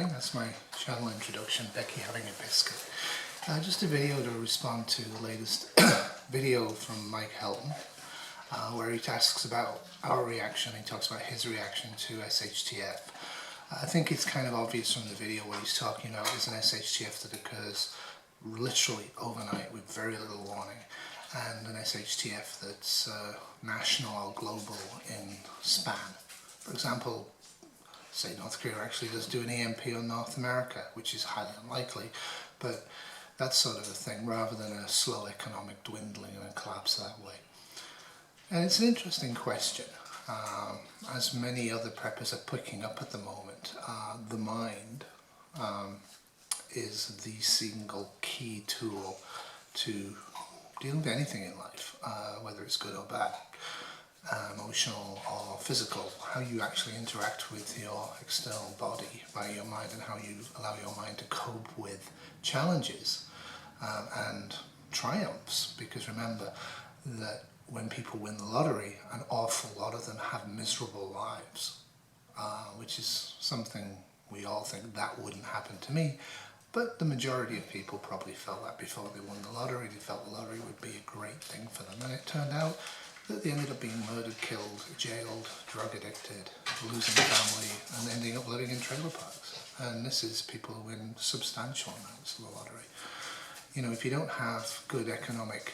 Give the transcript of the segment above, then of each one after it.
That's my channel introduction, Becky having a biscuit. Just a video to respond to the latest video from Mike Helton, where he asks about our reaction. He talks about his reaction to SHTF. I think it's kind of obvious from the video what he's talking about is an SHTF that occurs literally overnight with very little warning, and an SHTF that's national or global in span. For example, say North Korea actually does do an EMP on North America, which is highly unlikely, but that sort of a thing, rather than a slow economic dwindling and a collapse that way. And it's an interesting question. As many other preppers are picking up at the moment, the mind is the single key tool to deal with anything in life, whether it's good or bad, emotional or physical. How you actually interact with your external body by your mind, and how you allow your mind to cope with challenges and triumphs. Because remember that when people win the lottery, an awful lot of them have miserable lives, which is something we all think that wouldn't happen to me. But the majority of people probably felt that before they won the lottery. They felt the lottery would be a great thing for them, and it turned out that they ended up being murdered, killed, jailed, drug addicted, losing family, and ending up living in trailer parks. And this is people who win substantial amounts of the lottery. You know, if you don't have good economic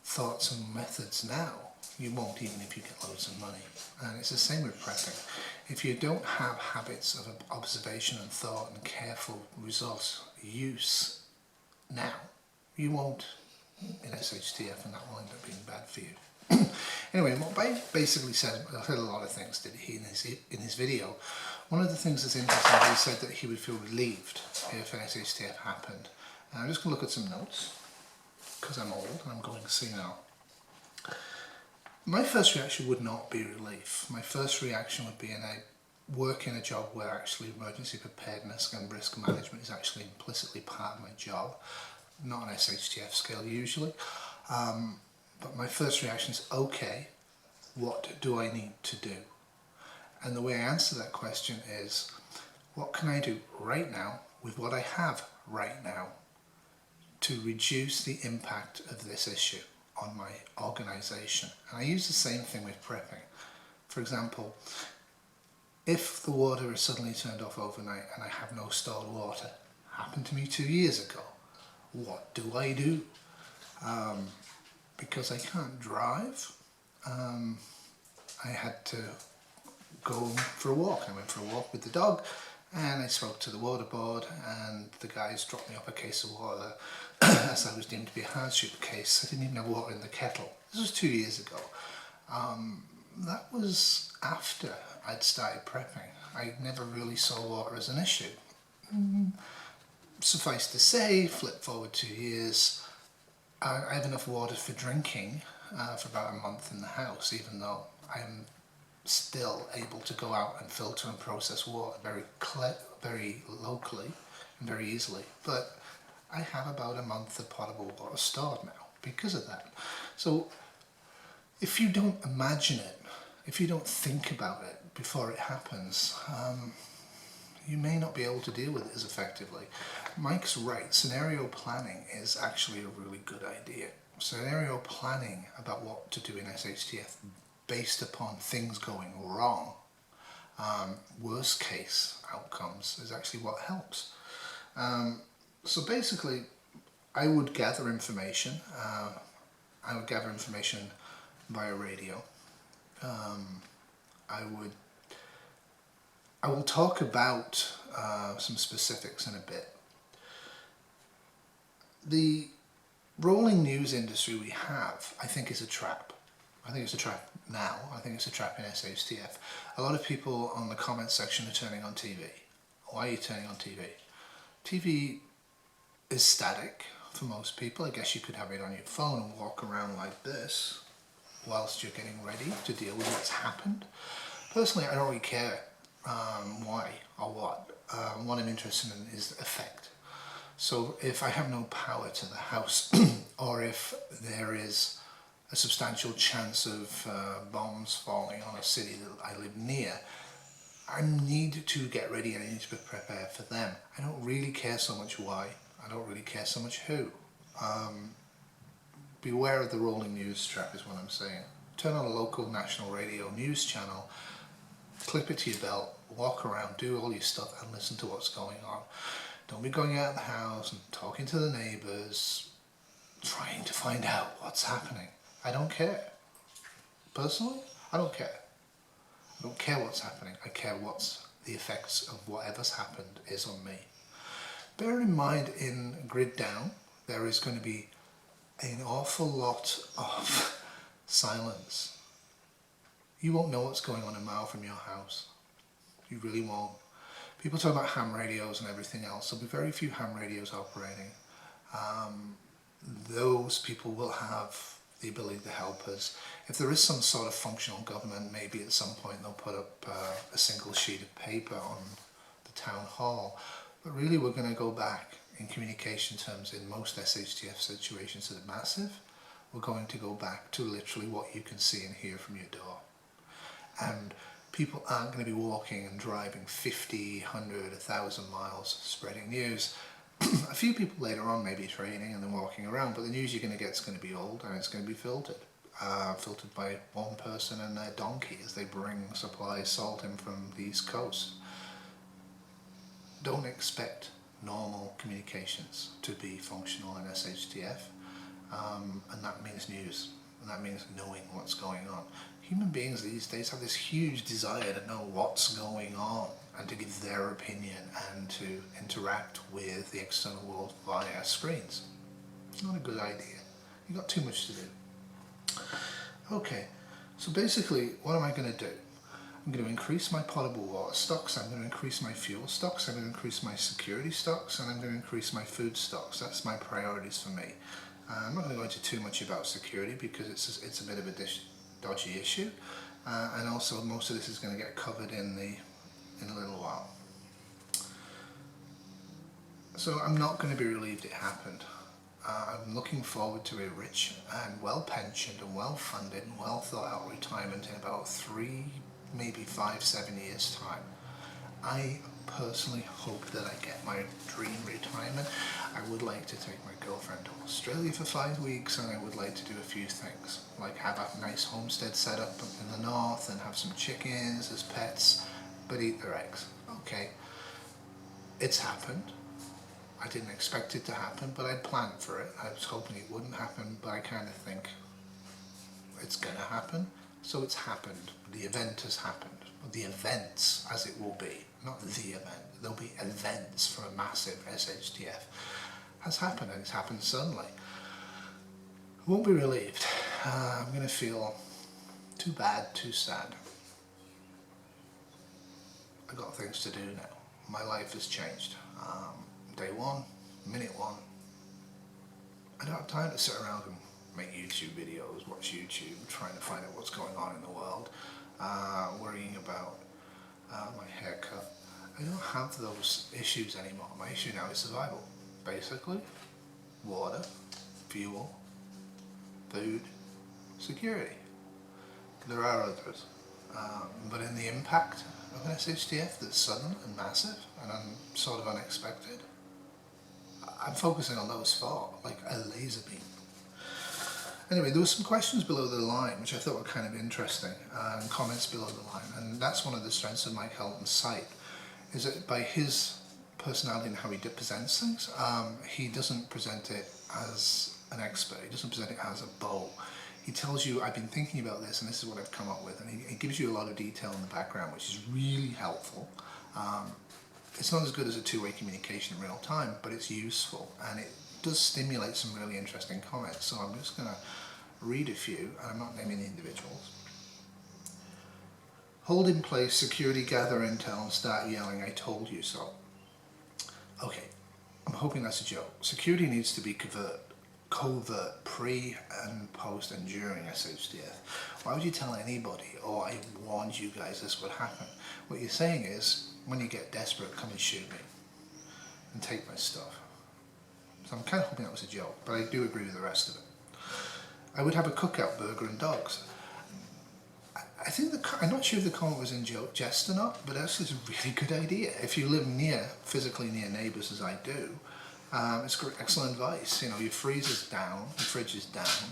thoughts and methods now, you won't, even if you get loads of money. And it's the same with prepping. If you don't have habits of observation and thought and careful resource use now, you won't in SHTF, and that will end up being bad for you. Anyway, what Behr basically said, I heard a lot of things, did he, in his video. One of the things that's interesting, he said that he would feel relieved if an SHTF happened. And I'm just going to look at some notes, because I'm old and I'm going senile. My first reaction would not be relief. My first reaction would be work in a job where actually emergency preparedness and risk management is actually implicitly part of my job. Not on SHTF scale usually. But my first reaction is, okay, what do I need to do? And the way I answer that question is, what can I do right now with what I have right now to reduce the impact of this issue on my organisation? And I use the same thing with prepping. For example, if the water is suddenly turned off overnight and I have no stored water, happened to me 2 years ago, what do I do? Because I can't drive, I had to go for a walk. I went for a walk with the dog, and I spoke to the water board, and the guys dropped me up a case of water as I was deemed to be a hardship case. I didn't even have water in the kettle. This was 2 years ago. That was after I'd started prepping. I never really saw water as an issue. Suffice to say, flip forward 2 years, I have enough water for drinking for about a month in the house, even though I'm still able to go out and filter and process water very locally and very easily. But I have about a month of potable water stored now because of that. So if you don't imagine it, if you don't think about it before it happens, you may not be able to deal with it as effectively. Mike's right, scenario planning is actually a really good idea. Scenario planning about what to do in SHTF based upon things going wrong, worst case outcomes, is actually what helps. So basically, I would gather information. I would gather information via radio. I will talk about some specifics in a bit. The rolling news industry we have, I think, is a trap. I think it's a trap now. I think it's a trap in SHTF. A lot of people on the comment section are turning on TV. Why are you turning on TV? TV is static for most people. I guess you could have it on your phone and walk around like this whilst you're getting ready to deal with what's happened. Personally, I don't really care why or what. What I'm interested in is the effect. So if I have no power to the house, or if there is a substantial chance of bombs falling on a city that I live near, I need to get ready and I need to be prepared for them. I don't really care so much why. I don't really care so much who. Beware of the rolling news strap is what I'm saying. Turn on a local national radio news channel, clip it to your belt, walk around, do all your stuff and listen to what's going on. Don't be going out of the house and talking to the neighbours, trying to find out what's happening. I don't care. Personally, I don't care. I don't care what's happening. I care what's the effects of whatever's happened is on me. Bear in mind, in Grid Down, there is going to be an awful lot of silence. You won't know what's going on a mile from your house. You really won't. People talk about ham radios and everything else. There'll be very few ham radios operating. Those people will have the ability to help us. If there is some sort of functional government, maybe at some point they'll put up a single sheet of paper on the town hall. But really we're going to go back in communication terms in most SHTF situations that are massive. We're going to go back to literally what you can see and hear from your door. And people aren't going to be walking and driving 50, 100, 1,000 miles spreading news. A few people later on may be training and then walking around, but the news you're going to get is going to be old and it's going to be filtered. Filtered by one person and their donkey as they bring supplies, salt in from the East Coast. Don't expect normal communications to be functional in SHTF, and that means news, and that means knowing what's going on. Human beings these days have this huge desire to know what's going on and to give their opinion and to interact with the external world via screens. It's not a good idea. You've got too much to do. Okay, so basically what am I going to do? I'm going to increase my potable water stocks, I'm going to increase my fuel stocks, I'm going to increase my security stocks, and I'm going to increase my food stocks. That's my priorities for me. I'm not going to go into too much about security because it's a bit of a dodgy issue, and also most of this is going to get covered in a little while. So I'm not going to be relieved it happened. I'm looking forward to a rich and well pensioned and well funded and well thought out retirement in about 3, maybe 5, 7 years time. I personally hope that I get my dream retirement. I would like to take my girlfriend to Australia for 5 weeks, and I would like to do a few things, like have a nice homestead set up in the north and have some chickens as pets, but eat their eggs. Okay, it's happened. I didn't expect it to happen, but I'd planned for it. I was hoping it wouldn't happen, but I kind of think it's going to happen. So it's happened. The event has happened. The events, as it will be, not the event. There'll be events for a massive SHTF. Has happened, and it's happened suddenly. I won't be relieved. I'm going to feel too bad, too sad. I've got things to do now. My life has changed. Day one, minute one. I don't have time to sit around and make YouTube videos, watch YouTube, trying to find out what's going on in the world, worrying about my haircut. I don't have those issues anymore. My issue now is survival. Basically, water, fuel, food, security. There are others, but in the impact of an SHTF that's sudden and massive and sort of unexpected, I'm focusing on those 4, like a laser beam. Anyway, there were some questions below the line which I thought were kind of interesting, and comments below the line, and that's one of the strengths of Mike Helton's site, is that by his personality and how he presents things, he doesn't present it as an expert, he doesn't present it as a bow. He tells you, I've been thinking about this and this is what I've come up with, and he gives you a lot of detail in the background, which is really helpful. It's not as good as a two-way communication in real time, but it's useful, and it does stimulate some really interesting comments. So I'm just going to read a few, and I'm not naming the individuals. Hold in place, security, gather intel, and start yelling, I told you so. Okay, I'm hoping that's a joke. Security needs to be covert, pre and post and during SHTF. Why would you tell anybody, oh, I warned you guys this would happen? What you're saying is, when you get desperate, come and shoot me and take my stuff. So I'm kind of hoping that was a joke, but I do agree with the rest of it. I would have a cookout, burger and dogs. I think I'm not sure if the comment was in jest or not, but actually it's a really good idea. If you live physically near neighbours as I do, it's excellent advice. You know, your freezer's down, your fridge is down,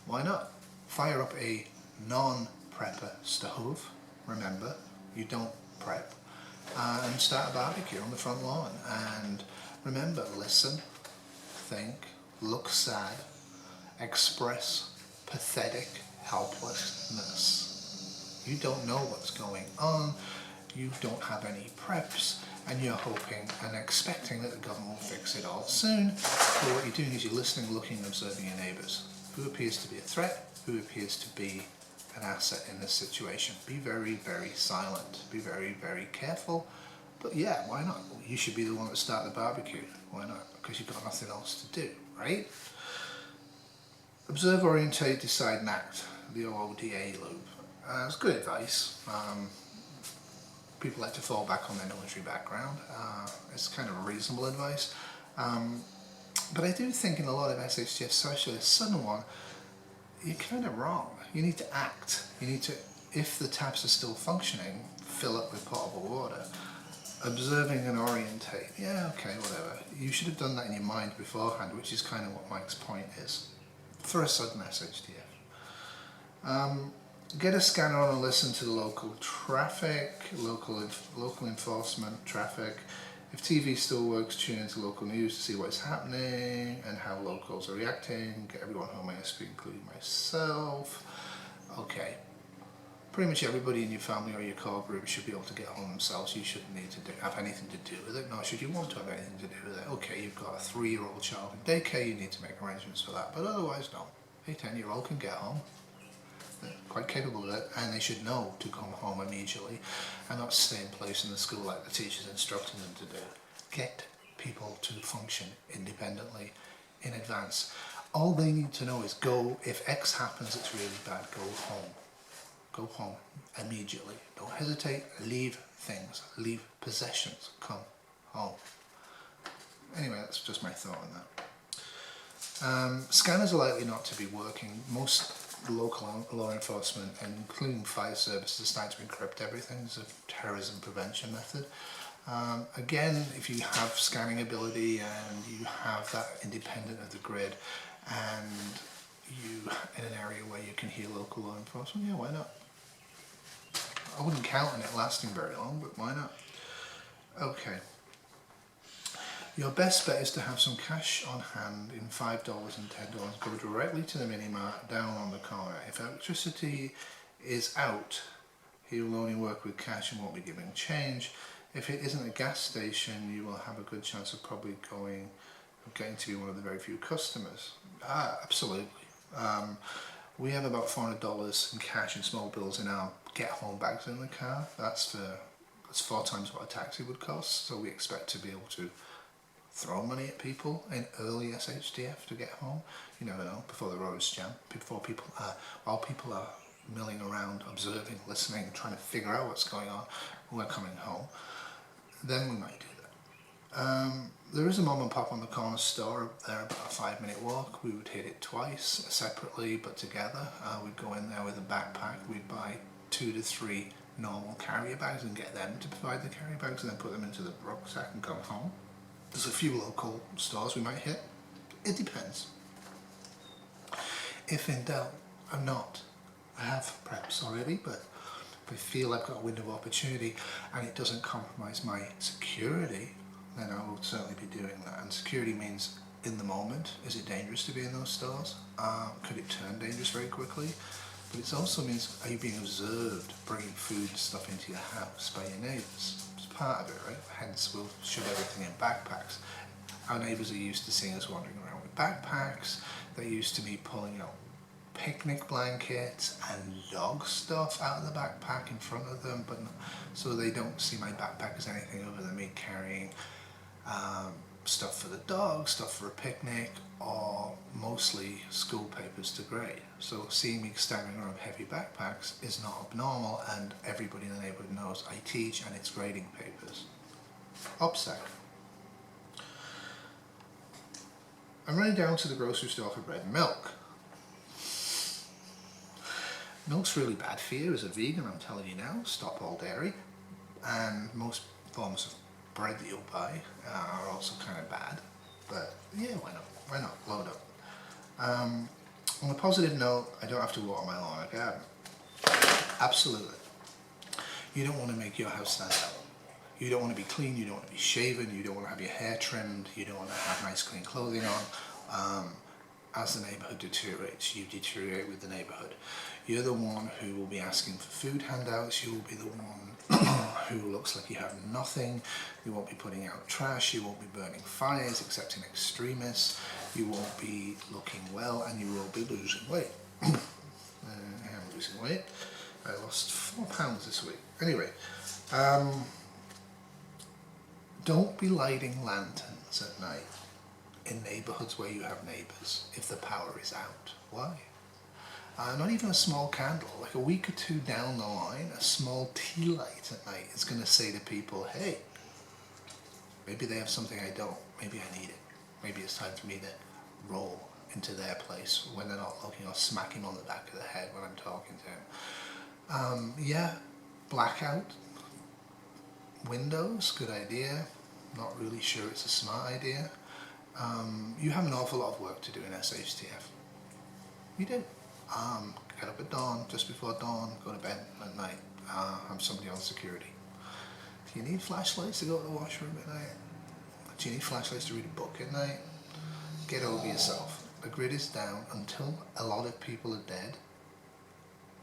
why not? Fire up a non-prepper stove, remember, you don't prep, and start a barbecue on the front lawn. And remember, listen, think, look sad, express pathetic helplessness. You don't know what's going on, you don't have any preps, and you're hoping and expecting that the government will fix it all soon. But what you're doing is you're listening, looking and observing your neighbours. Who appears to be a threat, who appears to be an asset in this situation. Be very, very silent, be very, very careful. But yeah, why not? You should be the one that start the barbecue. Why not? Because you've got nothing else to do, right? Observe, orientate, decide and act. The OODA loop. It's good advice. People like to fall back on their military background. It's kind of reasonable advice. But I do think in a lot of SHTF, especially the southern one, you're kind of wrong. You need to act. You need to, if the taps are still functioning, fill up with potable water. Observing and orientate. Yeah, okay, whatever. You should have done that in your mind beforehand, which is kind of what Mike's point is. For a sudden SHTF. Get a scanner on and listen to the local traffic, local enforcement traffic. If TV still works, tune into local news to see what's happening and how locals are reacting. Get everyone home ASAP, including myself. Okay. Pretty much everybody in your family or your core group should be able to get home themselves. You shouldn't need to have anything to do with it. Nor should you want to have anything to do with it. Okay, you've got a 3-year-old child in daycare, you need to make arrangements for that. But otherwise, no. A 10-year-old can get home. They're quite capable of it, and they should know to come home immediately and not stay in place in the school like the teacher's instructing them to do. Get people to function independently in advance. All they need to know is go, if X happens, it's really bad, go home. Go home immediately. Don't hesitate, leave things, leave possessions, come home. Anyway, that's just my thought on that. Scanners are likely not to be working. Most local law enforcement, including fire services, are starting to encrypt everything as a terrorism prevention method. Again, if you have scanning ability and you have that independent of the grid and you in an area where you can hear local law enforcement, yeah, why not? I wouldn't count on it lasting very long, but why not? Okay. Your best bet is to have some cash on hand in $5 and $10. Go directly to the mini-mart down on the corner. If electricity is out, he will only work with cash and won't be giving change. If it isn't a gas station, you will have a good chance of probably getting to be one of the very few customers. Absolutely. We have about $400 in cash and small bills in our get-home bags in the car. That's 4 times what a taxi would cost. So we expect to be able to throw money at people in early SHTF to get home. You never know, before the roads jam, while people are milling around, observing, listening, trying to figure out what's going on, we're coming home. Then we might do that. There is a mom and pop on the corner store up there, about a 5-minute walk. We would hit it twice, separately but together. We'd go in there with a backpack, we'd buy 2 to 3 normal carrier bags and get them to provide the carrier bags and then put them into the rucksack and come home. There's a few local stores we might hit. It depends. If in doubt, I'm not. I have preps already, but if I feel I've got a window of opportunity and it doesn't compromise my security, then I will certainly be doing that. And security means in the moment. Is it dangerous to be in those stores? Could it turn dangerous very quickly? But it also means, are you being observed bringing food and stuff into your house by your neighbours? It's part of it, right? Hence we'll shove everything in backpacks. Our neighbours are used to seeing us wandering around with backpacks. They're used to me pulling out picnic blankets and dog stuff out of the backpack in front of them, but so they don't see my backpack as anything other than me carrying stuff for the dog, stuff for a picnic, or mostly school papers to grade. So seeing me staggering around with heavy backpacks is not abnormal, and everybody in the neighbourhood knows I teach and it's grading papers. OPSEC. I'm running down to the grocery store for bread and milk. Milk's really bad for you. As a vegan, I'm telling you now, stop all dairy. And most forms of bread that you'll buy are also kind of bad. But yeah, why not? Why not? Load up. On a positive note, I don't have to water my lawn or garden. Absolutely. You don't want to make your house stand out. You don't want to be clean, you don't want to be shaven, you don't want to have your hair trimmed, you don't want to have nice clean clothing on. As the neighbourhood deteriorates, you deteriorate with the neighbourhood. You're the one who will be asking for food handouts, you will be the one who looks like you have nothing, you won't be putting out trash, you won't be burning fires except in extremists, you won't be looking well, and you will be losing weight. I am losing weight. I lost 4 pounds this week. Anyway, don't be lighting lanterns at night in neighbourhoods where you have neighbours if the power is out. Why? Not even a small candle. Like a week or two down the line, a small tea light at night is going to say to people, hey, maybe they have something I don't. Maybe I need it. Maybe it's time for me to roll into their place when they're not looking, or smack him on the back of the head when I'm talking to him. Yeah, blackout windows, good idea. Not really sure it's a smart idea. You have an awful lot of work to do in SHTF. You do. Get up at dawn, just before dawn, go to bed at night, have somebody on security. Do you need flashlights to go to the washroom at night? Do you need flashlights to read a book at night? Get over yourself. The grid is down. Until a lot of people are dead,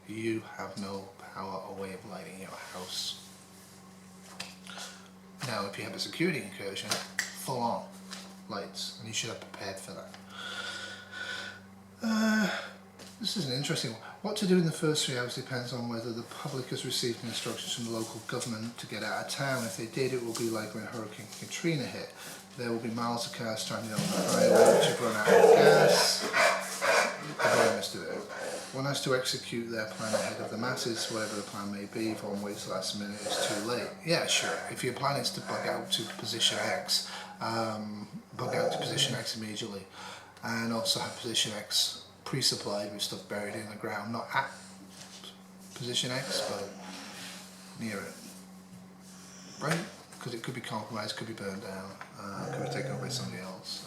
you have no power or way of lighting your house. Now, if you have a security incursion, full on lights, and you should have prepared for that. This is an interesting one. What to do in the first 3 hours depends on whether the public has received instructions from the local government to get out of town. If they did, it will be like when Hurricane Katrina hit. There will be miles of cars stranded on the highway which have run out of gas. One has to execute their plan ahead of the masses, whatever the plan may be. If one waits last minute, it's too late. Yeah, sure. If your plan is to bug out to position X, bug out to position X immediately, and also have position X pre-supplied with stuff buried in the ground, not at position X, but near it. Right? Because it could be compromised, could be burned down, could be taken over by somebody else.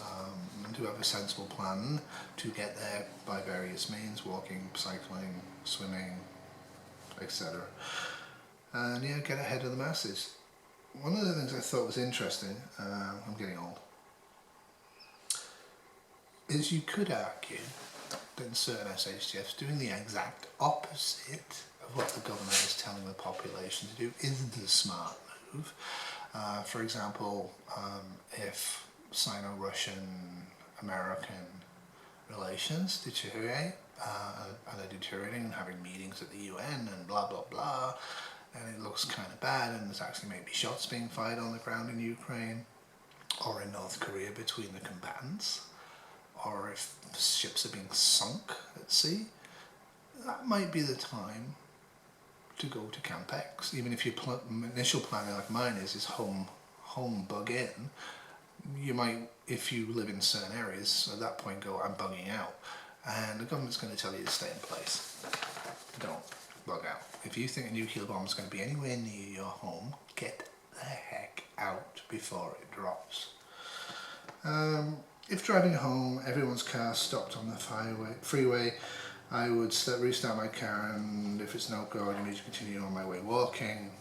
And to have a sensible plan to get there by various means, walking, cycling, swimming, etc. And yeah, get ahead of the masses. One of the things I thought was interesting, I'm getting old, is you could argue that in certain SHTFs doing the exact opposite of what the government is telling the population to do isn't a smart move. For example, if Sino-Russian-American relations deteriorate, and they're deteriorating and having meetings at the UN and blah blah blah, and it looks kind of bad, and there's actually maybe shots being fired on the ground in Ukraine or in North Korea between the combatants, or if ships are being sunk at sea, that might be the time to go to Camp X. Even if your initial planning, like mine is home bug in, you might, if you live in certain areas, at that point go, I'm bugging out. And the government's going to tell you to stay in place. Don't bug out. If you think a nuclear bomb is going to be anywhere near your home, get the heck out before it drops. If driving home, everyone's car stopped on the freeway, I would restart my car, and if it's no go, I need to continue on my way walking.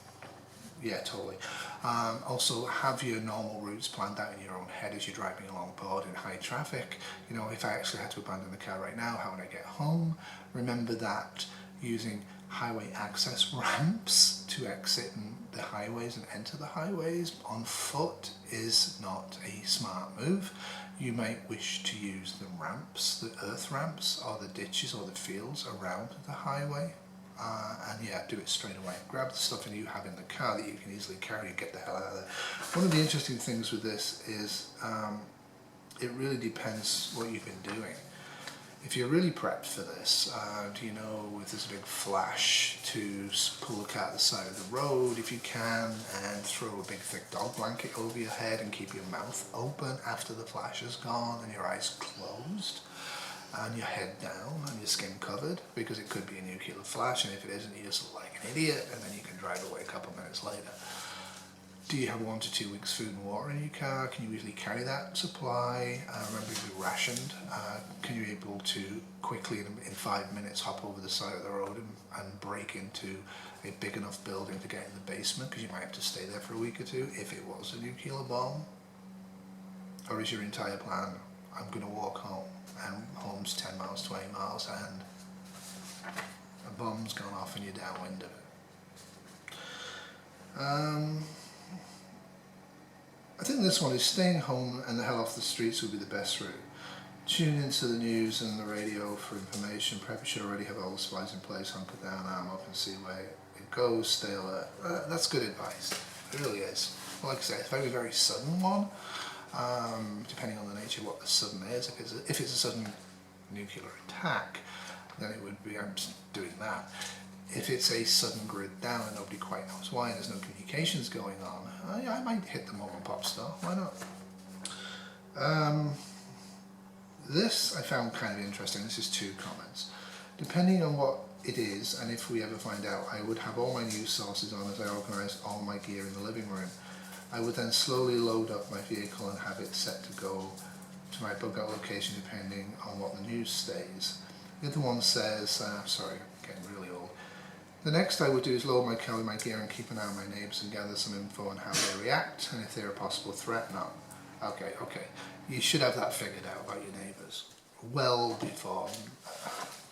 Yeah, totally. Also, have your normal routes planned out in your own head as you're driving along board in high traffic. You know, if I actually had to abandon the car right now, how would I get home? Remember that using highway access ramps to exit the highways and enter the highways on foot is not a smart move. You might wish to use the ramps, the earth ramps, or the ditches or the fields around the highway. And yeah, do it straight away. Grab the stuff that you have in the car that you can easily carry and get the hell out of there. One of the interesting things with this is it really depends what you've been doing. If you're really prepped for this, do you know if there's a big flash to pull the car to the side of the road if you can, and throw a big thick dog blanket over your head and keep your mouth open after the flash is gone and your eyes closed? and your head down and your skin covered, because it could be a nuclear flash, and if it isn't, you just look like an idiot, and then you can drive away a couple of minutes later. Do you have 1 to 2 weeks food and water in your car? Can you easily carry that supply? Remember to be rationed. Can you be able to quickly, in 5 minutes, hop over the side of the road and break into a big enough building to get in the basement, because you might have to stay there for a week or two if it was a nuclear bomb? Or is your entire plan, I'm going to walk home, and home's 10 miles, 20 miles, and a bomb's gone off and you're downwind of it? I think this one is staying home and the hell off the streets would be the best route. Tune into the news and the radio for information. Perhaps you should already have all the supplies in place. Hunker down, arm up, and see where it goes. Stay alert. That's good advice. It really is. Well, like I say, it's a very, very sudden one. Depending on the nature of what the sudden is. If it's a sudden nuclear attack, then it would be, I'm just doing that. If it's a sudden grid down and nobody quite knows why, and there's no communications going on, I might hit the mom and pop store. Why not? This I found kind of interesting. This is 2 comments. Depending on what it is, and if we ever find out, I would have all my news sources on as I organised all my gear in the living room. I would then slowly load up my vehicle and have it set to go to my bug out location depending on what the news stays. The other one says, sorry, I'm getting really old. The next I would do is load my car with my gear and keep an eye on my neighbours and gather some info on how they react and if they're a possible threat. No. Okay. You should have that figured out about your neighbours well before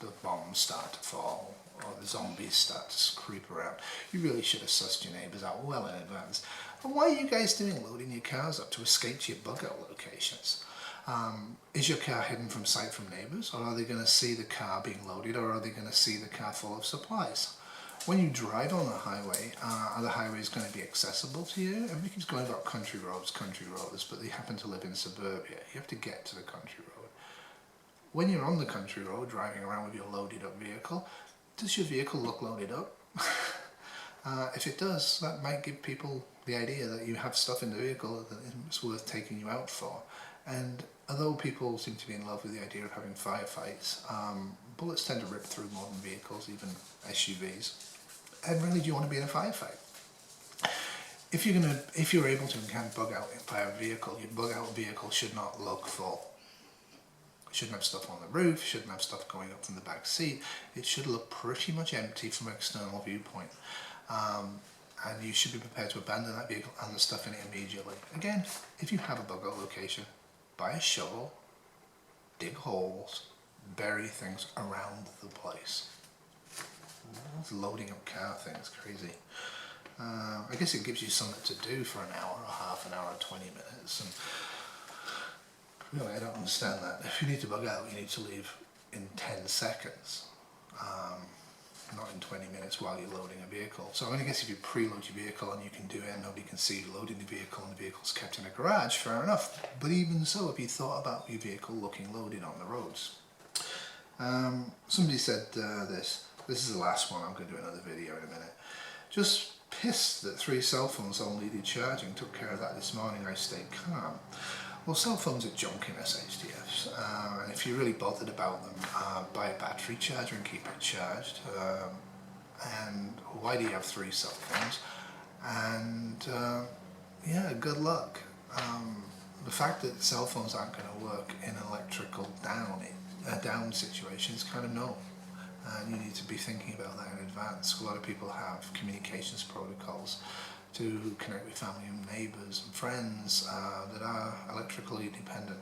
the bombs start to fall or the zombies start to creep around. You really should have sussed your neighbours out well in advance. And why are you guys doing loading your cars up? To escape to your bug out locations? Is your car hidden from sight from neighbours, or are they going to see the car being loaded, or are they going to see the car full of supplies? When you drive on the highway, are the highways going to be accessible to you? Everybody keeps going about country roads, but they happen to live in suburbia. You have to get to the country road. When you're on the country road, driving around with your loaded up vehicle, does your vehicle look loaded up? If it does, that might give people the idea that you have stuff in the vehicle that is worth taking you out for. And although people seem to be in love with the idea of having firefights, bullets tend to rip through modern vehicles, even SUVs. And really, do you want to be in a firefight? If you're able to bug out by a vehicle, your bug out vehicle should not look full. It shouldn't have stuff on the roof, it shouldn't have stuff going up from the back seat. It should look pretty much empty from an external viewpoint. And you should be prepared to abandon that vehicle and the stuff in it immediately. Again, if you have a bug out location, buy a shovel, dig holes, bury things around the place. It's loading up car things, crazy. I guess it gives you something to do for an hour or half an hour or 20 minutes. And really, I don't understand that. If you need to bug out, you need to leave in 10 seconds. Not in 20 minutes while you're loading a vehicle. So I guess if you preload your vehicle and you can do it and nobody can see you loading the vehicle and the vehicle's kept in a garage, fair enough. But even so, if you thought about your vehicle looking loaded on the roads. Somebody said this is the last one, I'm going to do another video in a minute. Just pissed that 3 cell phones all needed charging. Took care of that this morning, I stayed calm. Well, cell phones are junk in SHTFs, and if you're really bothered about them, buy a battery charger and keep it charged. And why do you have 3 cell phones? And yeah, good luck. The fact that cell phones aren't going to work in an electrical down situation is kind of known. And you need to be thinking about that in advance. A lot of people have communications protocols to connect with family and neighbours and friends that are electrically dependent.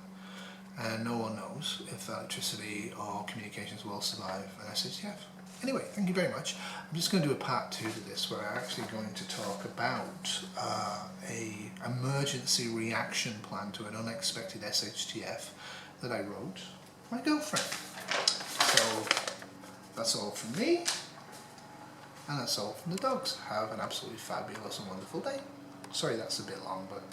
And no one knows if electricity or communications will survive an SHTF. Anyway, thank you very much. I'm just going to do a part 2 to this where I'm actually going to talk about a emergency reaction plan to an unexpected SHTF that I wrote for my girlfriend. So that's all from me. And that's all from the dogs. Have an absolutely fabulous and wonderful day. Sorry that's a bit long, but